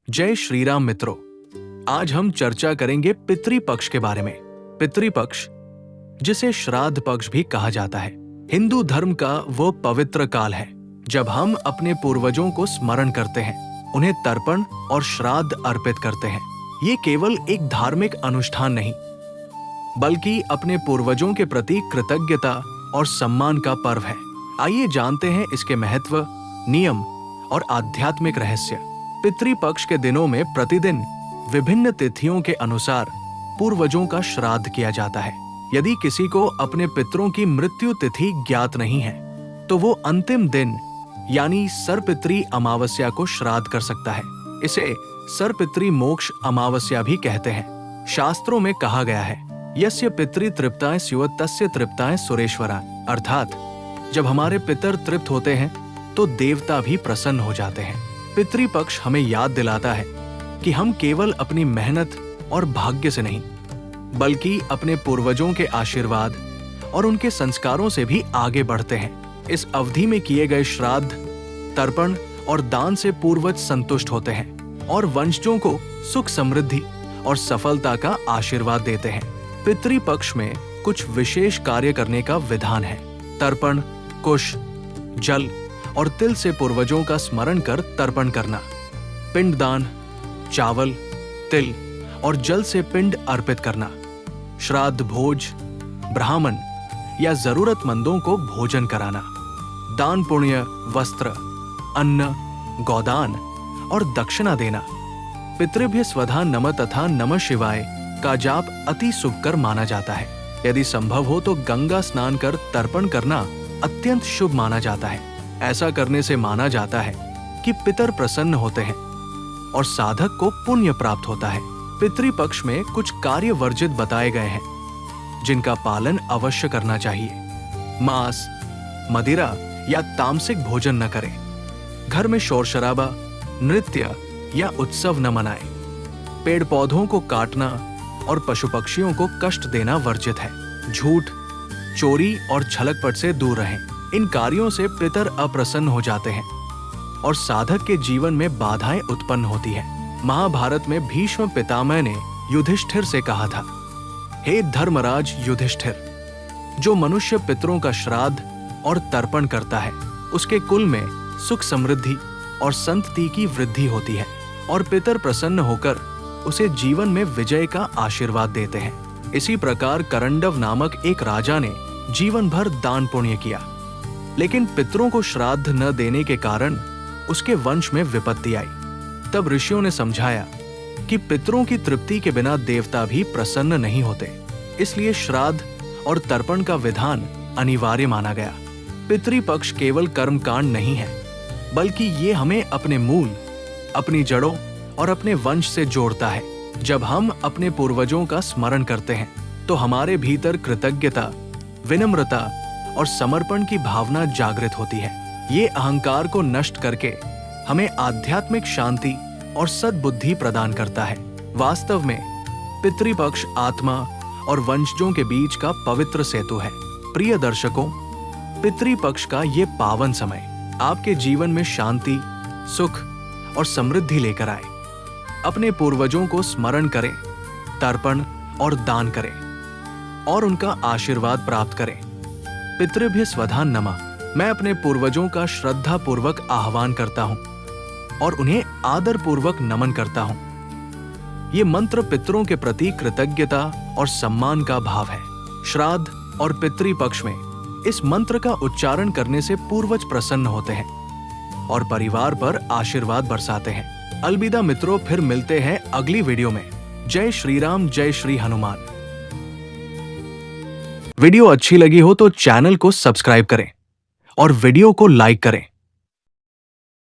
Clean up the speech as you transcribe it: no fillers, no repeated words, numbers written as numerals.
जय श्री राम मित्रों, आज हम चर्चा करेंगे पितृपक्ष के बारे में। पितृपक्ष, जिसे श्राद्ध पक्ष भी कहा जाता है, हिंदू धर्म का वो पवित्र काल है जब हम अपने पूर्वजों को स्मरण करते हैं, उन्हें तर्पण और श्राद्ध अर्पित करते हैं। ये केवल एक धार्मिक अनुष्ठान नहीं, बल्कि अपने पूर्वजों के प्रति कृतज्ञता और सम्मान का पर्व है। आइए जानते हैं इसके महत्व, नियम और आध्यात्मिक रहस्य। पितृपक्ष के दिनों में प्रतिदिन विभिन्न तिथियों के अनुसार पूर्वजों का श्राद्ध किया जाता है। यदि किसी को अपने पितरों की मृत्यु तिथि ज्ञात नहीं है, तो वो अंतिम दिन यानी सर्पित्री अमावस्या को श्राद्ध कर सकता है। इसे सर्पित्री मोक्ष अमावस्या भी कहते हैं। शास्त्रों में कहा गया है, यस्य पितृ तृप्ताय स्युत तस्य तृप्ताय सुरेश्वरा, अर्थात जब हमारे पितर तृप्त होते हैं तो देवता भी प्रसन्न हो जाते हैं। पितृपक्ष हमें याद दिलाता है कि हम केवल अपनी मेहनत और भाग्य से नहीं, बल्कि अपने पूर्वजों के आशीर्वाद और उनके संस्कारों से भी आगे बढ़ते हैं। इस अवधि में किए गए श्राद्ध, तर्पण और दान से पूर्वज संतुष्ट होते हैं और वंशजों को सुख, समृद्धि और सफलता का आशीर्वाद देते हैं। पितृपक्ष में कुछ विशेष कार्य करने का विधान है। तर्पण, कुश, जल और तिल से पूर्वजों का स्मरण कर तर्पण करना। पिंडदान, चावल, तिल और जल से पिंड अर्पित करना। श्राद्ध भोज, ब्राह्मण या जरूरतमंदों को भोजन कराना। दान पुण्य, वस्त्र, अन्न, गोदान और दक्षिणा देना। पितृभ्य स्वधा नमः तथा नमः शिवाय का जाप अति शुभकर माना जाता है। यदि संभव हो तो गंगा स्नान कर तर्पण करना अत्यंत शुभ माना जाता है। ऐसा करने से माना जाता है कि पितर प्रसन्न होते हैं और साधक को पुण्य प्राप्त होता है। पितृपक्ष में कुछ कार्य वर्जित बताए गए हैं, जिनका पालन अवश्य करना चाहिए। मांस, मदिरा या तामसिक भोजन न करें। घर में शोर शराबा, नृत्य या उत्सव न मनाएं। पेड़ पौधों को काटना और पशु पक्षियों को कष्ट देना वर्जित है। झूठ, चोरी और छलकपट से दूर रहें। इन कार्यों से पितर अप्रसन्न हो जाते हैं और साधक के जीवन में बाधाएं उत्पन्न होती हैं। महाभारत में भीष्म पितामह ने युधिष्ठिर से कहा था, हे धर्मराज युधिष्ठिर, जो मनुष्य पितरों का श्राद्ध और तर्पण करता है, उसके कुल में सुख, समृद्धि और संतति की वृद्धि होती है और पितर प्रसन्न होकर उसे जीवन में विजय का आशीर्वाद देते हैं। इसी प्रकार करंडव नामक एक राजा ने जीवन भर दान पुण्य किया, लेकिन पितरों को श्राद्ध न देने के कारण उसके वंश में विपत्ति आई। तब ऋषियों ने समझाया कि पितरों की तृप्ति के बिना देवता भी प्रसन्न नहीं होते, इसलिए श्राद्ध और तर्पण का विधान अनिवार्य माना गया। पितृपक्ष केवल कर्मकांड नहीं है, बल्कि ये हमें अपने मूल, अपनी जड़ों और अपने वंश से जोड़ता है। जब हम अपने पूर्वजों का स्मरण करते हैं तो हमारे भीतर कृतज्ञता, विनम्रता और समर्पण की भावना जागृत होती है। ये अहंकार को नष्ट करके हमें आध्यात्मिक शांति और सद्बुद्धि प्रदान करता है। वास्तव में पितृपक्ष आत्मा और वंशजों के बीच का पवित्र सेतु है। प्रिय दर्शकों, पितृपक्ष का ये पावन समय आपके जीवन में शांति, सुख और समृद्धि लेकर आए। अपने पूर्वजों को स्मरण करें, तर्पण और दान करें और उनका आशीर्वाद प्राप्त करें। पितृभ्य स्वधा नमः। मैं अपने पूर्वजों का श्रद्धा पूर्वक आह्वान करता हूं और उन्हें आदर पूर्वक नमन करता हूं। ये मंत्र पितरों के प्रति कृतज्ञता और सम्मान का भाव है। श्राद्ध और पितृपक्ष में इस मंत्र का उच्चारण करने से पूर्वज प्रसन्न होते हैं और परिवार पर आशीर्वाद बरसाते हैं। अलविदा मित्रों, फिर मिलते हैं अगली वीडियो में। जय श्री राम, जय श्री हनुमान। वीडियो अच्छी लगी हो तो चैनल को सब्सक्राइब करें और वीडियो को लाइक करें।